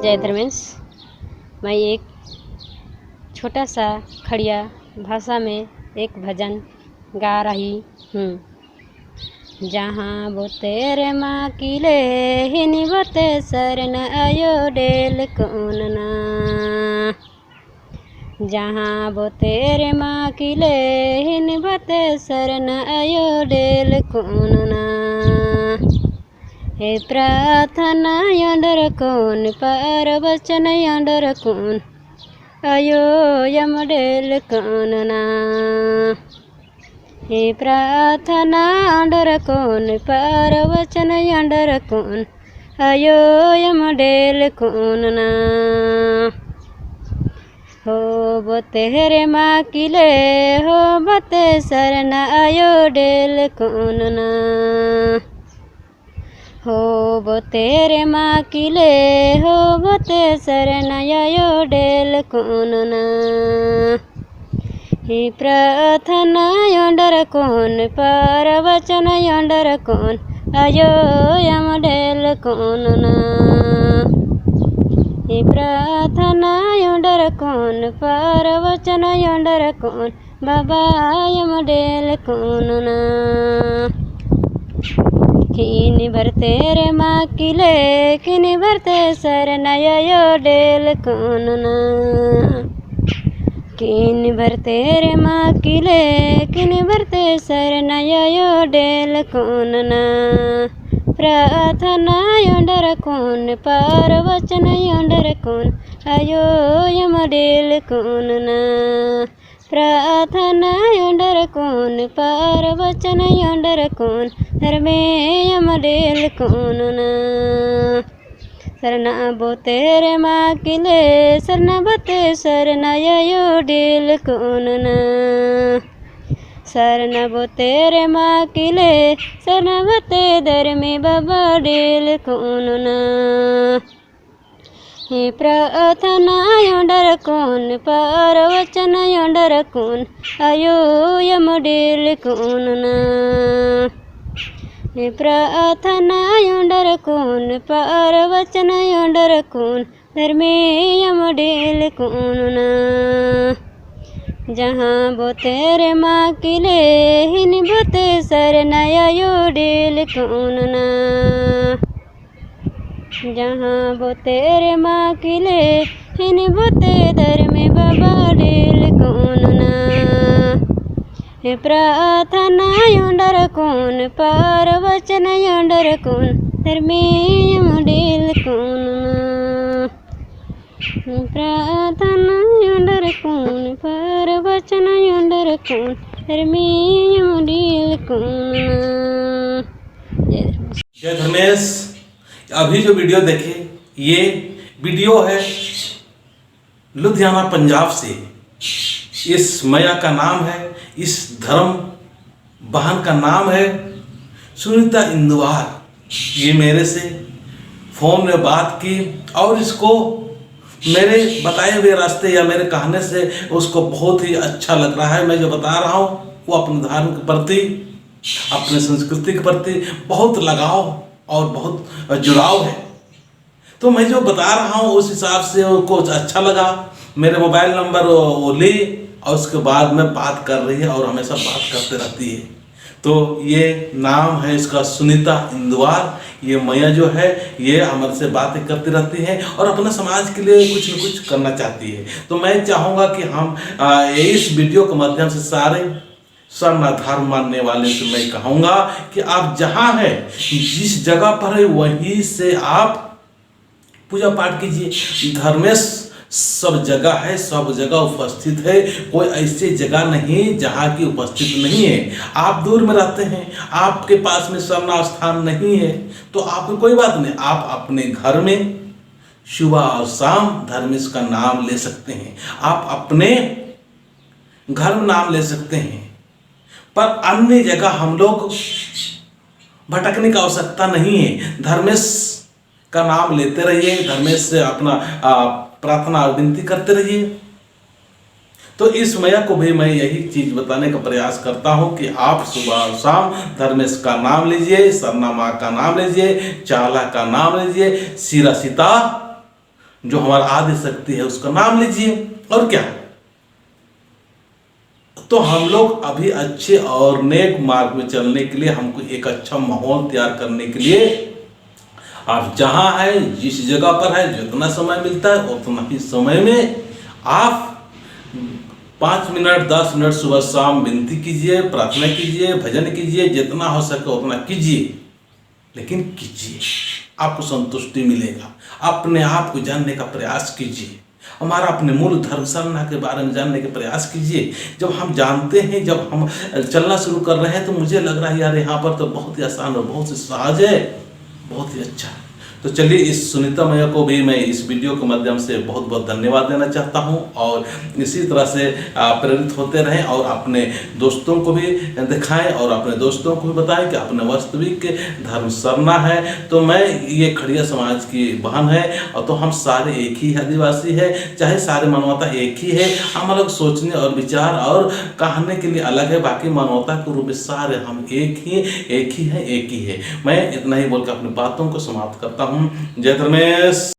जय धर्मेश। मैं एक छोटा सा खड़िया भाषा में एक भजन गा रही हूँ। जहाँ वो तेरे माँ की ले हिनी बते शरण आयो डेल कौन ना। जहाँ वो तेरे माँ की ले हिनी बते शरण आयो डेल कौन ना। हे प्रार्थना यंडर कौन पार वचन यंडर कौन आयो यमडेल कौन ना। हे प्रार्थना यंडर कौन पार वचन यंडर कौन आयो यमडेल कौन ना। हो वो तेरे माँ की ले हो बते शरण आयो डेल कौन ना। हो वो तेरे माँ की ले हो वो ते शरण आयो डेल कौन ना। हे प्रार्थना यंडर कौन पार वचन यंडर कौन आयो यम डेल कौन ना। हे प्रार्थना यंडर कौन पार वचन यंडर कौन बाबा यम डेल कौन ना। किनी भर तेरे माँ की ले किनी भरते शरण आयो डेल कौन ना। किनी भर तेरे माँ की ले किनी भरते शरण आयो डेल कौन ना। प्रार्थना यंडर कौन पार वचन यंडर कौन आयो यम डेल कौन ना। प्रार्थना यंडर कौन पार वचन यंडर कौन धर्मे यम डेल कौन ना। शरणा बो तेरे माँ की ले शरणा बते शरण आयो डेल कौन ना। शरण बो तेरे माँ की ले शरण बते धर्मे बाबा डेल कौन ना। हे प्रार्थना यंडर कौन पार वचन यंडर कौन आयो यम डेल कौन ना। हे प्रार्थना यंडर कौन पार वचन यंडर कौन धर्मे यम डेल कौन ना। जहाँ वो तेरे माँ की ले हिन बोते शरण आयो डेल कौन ना। जहाँ वो तेरे माँ की ले हिन बोते धर्मे बाबा डेल कौन ना। हे प्रार्थना यंडर कौन पार वचन यंडर कौन धर्मे यम डेल कौन ना। प्रार्थना यंडर कौन पार वचन यंडर कौन धर्मे यम डेल कौन ना। जय धर्मेश। अभी जो वीडियो देखे ये वीडियो है लुधियाना पंजाब से। इस मैया का नाम है, इस धर्म बहन का नाम है सुनीता इंदवार। ये मेरे से फ़ोन में बात की और इसको मेरे बताए हुए रास्ते या मेरे कहने से उसको बहुत ही अच्छा लग रहा है। मैं जो बता रहा हूँ वो अपने धर्म के प्रति अपने संस्कृति के प्रति बहुत लगाव और बहुत जुड़ाव है। तो मैं जो बता रहा हूँ उस हिसाब से उनको अच्छा लगा। मेरे मोबाइल नंबर वो ली और उसके बाद में बात कर रही है और हमेशा बात करते रहती है। तो ये नाम है इसका सुनीता इंदवार। ये मैया जो है ये हमारे से बातें करती रहती है और अपने समाज के लिए कुछ न कुछ करना चाहती है। तो मैं चाहूँगा कि हम इस वीडियो के माध्यम से सारे स्वर्ण धर्म मानने वाले से मैं कहूँगा कि आप जहाँ हैं जिस जगह पर है वहीं से आप पूजा पाठ कीजिए। धर्मेश सब जगह है, सब जगह उपस्थित है। कोई ऐसी जगह नहीं जहाँ की उपस्थित नहीं है। आप दूर में रहते हैं, आपके पास में स्वर्ण स्थान नहीं है तो आपको कोई बात नहीं, आप अपने घर में सुबह और शाम धर्मेश का नाम ले सकते हैं। आप अपने घर में नाम ले सकते हैं। पर अन्य जगह हम लोग भटकने की आवश्यकता नहीं है। धर्मेश का नाम लेते रहिए, धर्मेश से अपना प्रार्थना और विनती करते रहिए। तो इस मैया को भी मैं यही चीज बताने का प्रयास करता हूं कि आप सुबह और शाम धर्मेश का नाम लीजिए, सरना माँ का नाम लीजिए, चाला का नाम लीजिए, सीरा सीता जो हमारा आदि शक्ति है उसका नाम लीजिए, और क्या। तो हम लोग अभी अच्छे और नेक मार्ग में चलने के लिए, हमको एक अच्छा माहौल तैयार करने के लिए, आप जहां है, जिस जगह पर है, जितना समय मिलता है उतना ही समय में आप 5 मिनट 10 मिनट सुबह शाम विनती कीजिए, प्रार्थना कीजिए, भजन कीजिए, जितना हो सके उतना कीजिए, लेकिन कीजिए, आपको संतुष्टि मिलेगा। अपने आप को जानने का प्रयास कीजिए, हमारा अपने मूल धर्म सरना के बारे में जानने के प्रयास कीजिए। जब हम जानते हैं, जब हम चलना शुरू कर रहे हैं, तो मुझे लग रहा है यार यहाँ पर तो बहुत ही आसान और बहुत ही सहज है, बहुत ही अच्छा है। तो चलिए, इस सुनीता मैया को भी मैं इस वीडियो के माध्यम से बहुत बहुत धन्यवाद देना चाहता हूं, और इसी तरह से प्रेरित होते रहें और अपने दोस्तों को भी दिखाएं और अपने दोस्तों को भी बताएं कि अपने वास्तविक धर्म सरना है। तो मैं, ये खड़िया समाज की बहन है, और तो हम सारे एक ही आदिवासी है, चाहे सारे मानवता एक ही है, हम अलग सोचने और विचार और कहने के लिए अलग है, बाकी मानवता के रूप में सारे हम एक ही हैं, एक ही है। मैं इतना ही बोलकर अपनी बातों को समाप्त करता हूँ। जय धर्मेश।